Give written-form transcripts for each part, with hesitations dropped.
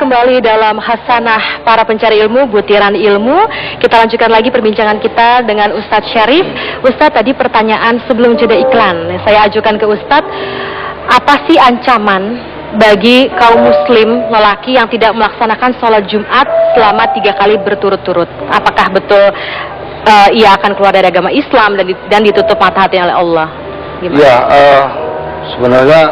kembali dalam Hasanah Para Pencari Ilmu, Butiran Ilmu. Kita lanjutkan lagi perbincangan kita dengan Ustadz Syarif. Ustadz, tadi pertanyaan sebelum jeda iklan saya ajukan ke Ustadz, apa sih ancaman bagi kaum muslim lelaki yang tidak melaksanakan sholat Jumat selama 3 kali berturut-turut? Apakah betul ia akan keluar dari agama Islam dan ditutup mata hati oleh Allah? Gimana? Ya, sebenarnya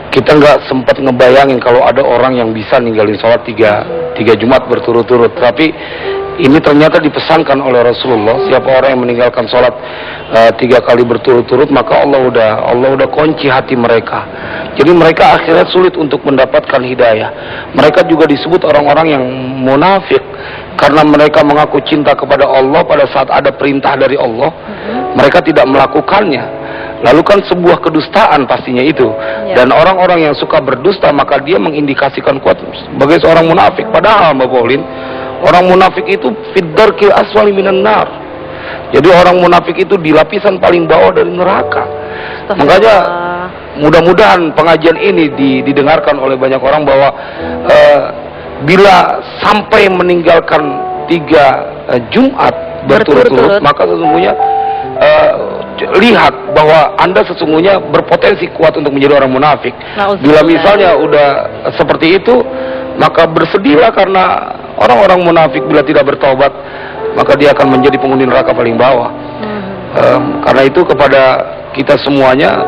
kita nggak sempat ngebayangin kalau ada orang yang bisa ninggalin sholat tiga Jumat berturut-turut. Tapi ini ternyata dipesankan oleh Rasulullah, siapa orang yang meninggalkan sholat 3 kali berturut-turut, maka Allah udah kunci hati mereka. Jadi mereka akhirnya sulit untuk mendapatkan hidayah. Mereka juga disebut orang-orang yang munafik karena mereka mengaku cinta kepada Allah pada saat ada perintah dari Allah, mereka tidak melakukannya. Lalu kan sebuah kedustaan pastinya itu. Dan orang-orang yang suka berdusta maka dia mengindikasikan kuat sebagai seorang munafik. Padahal Mbak Paulin, orang munafik itu fid-darkil aswali minan nar. Jadi orang munafik itu di lapisan paling bawah dari neraka. Makanya mudah-mudahan pengajian ini didengarkan oleh banyak orang bahwa bila sampai meninggalkan 3 Jumat berturut-turut, maka sesungguhnya lihat bahwa Anda sesungguhnya berpotensi kuat untuk menjadi orang munafik. Bila misalnya udah seperti itu, maka bersedihlah karena orang-orang munafik bila tidak bertobat, maka dia akan menjadi penghuni neraka paling bawah. Karena itu kepada kita semuanya,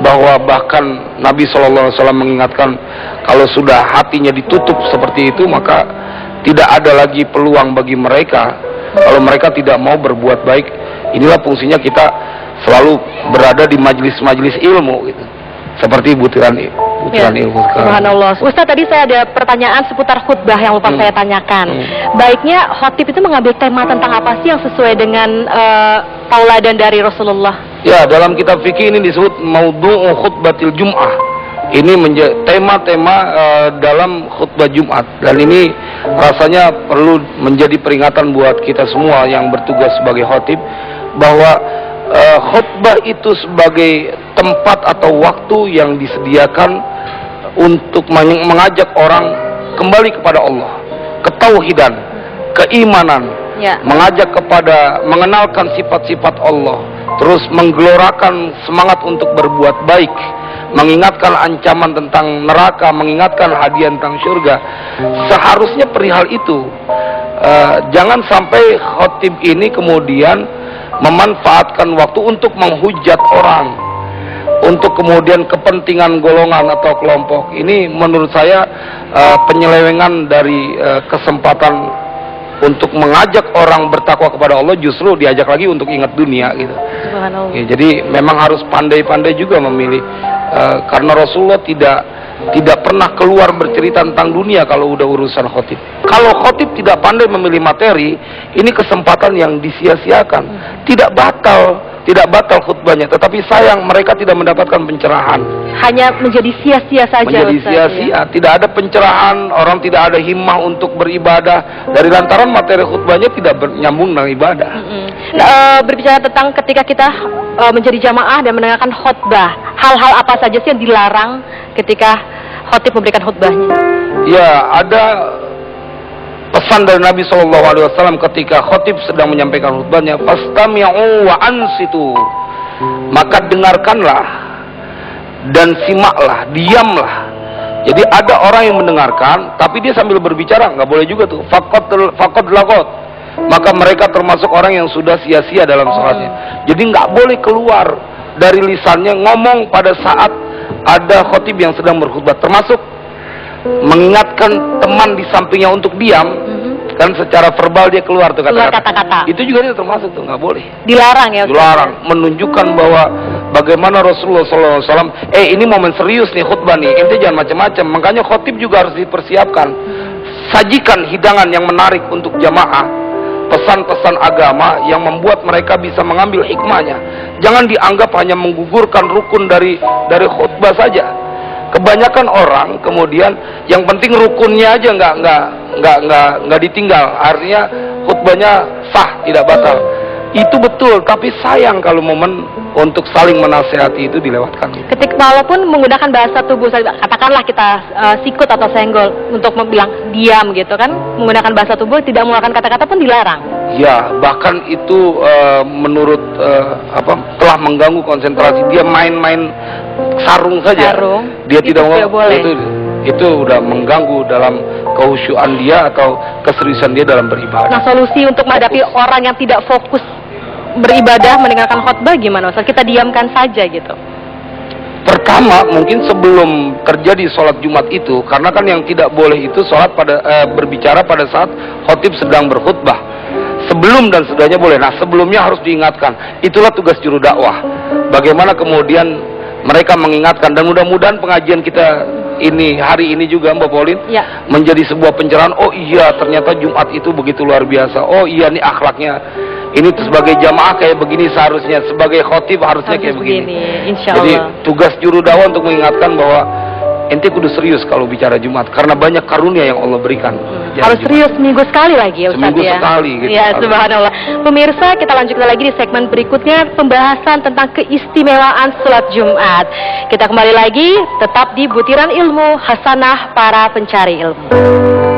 bahwa bahkan Nabi SAW mengingatkan kalau sudah hatinya ditutup seperti itu, maka tidak ada lagi peluang bagi mereka. Kalau mereka tidak mau berbuat baik, inilah fungsinya kita selalu berada di majelis-majelis ilmu gitu. Seperti butiran ilmu. Subhanallah. Ustaz, tadi saya ada pertanyaan seputar khutbah yang lupa saya tanyakan. Baiknya khotib itu mengambil tema tentang apa sih yang sesuai dengan tauladan dari Rasulullah? Ya, dalam kitab fikih ini disebut maudhu'u khutbatil jum'ah. Ini menjadi tema-tema dalam khutbah Jumat, dan ini rasanya perlu menjadi peringatan buat kita semua yang bertugas sebagai khotib, bahwa khutbah itu sebagai tempat atau waktu yang disediakan untuk mengajak orang kembali kepada Allah, ketauhidan, keimanan, mengajak kepada mengenalkan sifat-sifat Allah, terus menggelorakan semangat untuk berbuat baik, mengingatkan ancaman tentang neraka, mengingatkan hadiah tentang surga. Seharusnya perihal itu jangan sampai khotib ini kemudian memanfaatkan waktu untuk menghujat orang, untuk kemudian kepentingan golongan atau kelompok. Ini menurut saya penyelewengan dari kesempatan untuk mengajak orang bertakwa kepada Allah, justru diajak lagi untuk ingat dunia gitu. Ya, jadi memang harus pandai-pandai juga memilih, karena Rasulullah tidak pernah keluar bercerita tentang dunia kalau udah urusan khotib. Kalau khotib tidak pandai memilih materi, ini kesempatan yang disia-siakan. Tidak batal khutbahnya, tetapi sayang mereka tidak mendapatkan pencerahan. Hanya menjadi sia-sia saja. Menjadi sia-sia, tidak ada pencerahan, orang tidak ada himmah untuk beribadah dari lantaran materi khutbahnya tidak nyambung dengan ibadah. Berbicara tentang ketika kita menjadi jamaah dan mendengarkan khutbah, hal-hal apa saja sih yang dilarang ketika khotib memberikan khutbahnya? Ya, ada pesan dari Nabi SAW ketika khotib sedang menyampaikan khutbahnya, fastami'u wa ansitu, maka dengarkanlah dan simaklah, diamlah. Jadi ada orang yang mendengarkan tapi dia sambil berbicara, nggak boleh juga tuh. Faqad lagot, maka mereka termasuk orang yang sudah sia-sia dalam sholatnya. Jadi nggak boleh keluar dari lisannya ngomong pada saat ada khotib yang sedang berkhutbah, termasuk mengingatkan teman di sampingnya untuk diam, kan secara verbal dia keluar tuh kata-kata. Itu juga dia termasuk tuh, nggak boleh. Dilarang ya? Dilarang, menunjukkan bahwa bagaimana Rasulullah SAW, ini momen serius nih khutbah nih, ente jangan macam-macam. Makanya khotib juga harus dipersiapkan. Sajikan hidangan yang menarik untuk jamaah, pesan-pesan agama yang membuat mereka bisa mengambil hikmahnya. Jangan dianggap hanya menggugurkan rukun dari khutbah saja. Kebanyakan orang kemudian yang penting rukunnya aja nggak ditinggal, artinya khutbahnya sah, tidak batal. Itu betul, tapi sayang kalau momen untuk saling menasehati itu dilewatkan. Ketika walaupun menggunakan bahasa tubuh, katakanlah kita sikut atau senggol untuk bilang diam gitu kan, menggunakan bahasa tubuh tidak menggunakan kata-kata pun dilarang. Ya, bahkan itu menurut telah mengganggu konsentrasi. Dia main-main sarung saja. Dia itu tidak mau boleh. Itu udah mengganggu dalam kehusyuan dia atau keseriusan dia dalam beribadah. Nah, solusi untuk menghadapi orang yang tidak fokus beribadah mendengarkan khotbah gimana Ustaz? Kita diamkan saja gitu. Pertama, mungkin sebelum terjadi sholat Jumat itu, karena kan yang tidak boleh itu sholat berbicara pada saat khotib sedang berkhutbah. Sebelum dan sudahnya boleh. Nah, sebelumnya harus diingatkan. Itulah tugas juru dakwah. Bagaimana kemudian mereka mengingatkan, dan mudah-mudahan pengajian kita ini hari ini juga Mbak Pauline menjadi sebuah pencerahan. Oh iya, ternyata Jumat itu begitu luar biasa. Oh iya, nih akhlaknya. Ini sebagai jamaah kayak begini seharusnya, sebagai khotib harusnya kayak begini. Jadi tugas juru dakwah untuk mengingatkan bahwa ente kudu serius kalau bicara Jumat, karena banyak karunia yang Allah berikan. Harus serius seminggu sekali lagi ya Ustaz. Seminggu sekali gitu. Ya, subhanallah. Pemirsa, kita lanjutkan lagi di segmen berikutnya, pembahasan tentang keistimewaan sholat Jumat. Kita kembali lagi tetap di Butiran Ilmu Hasanah para pencari ilmu.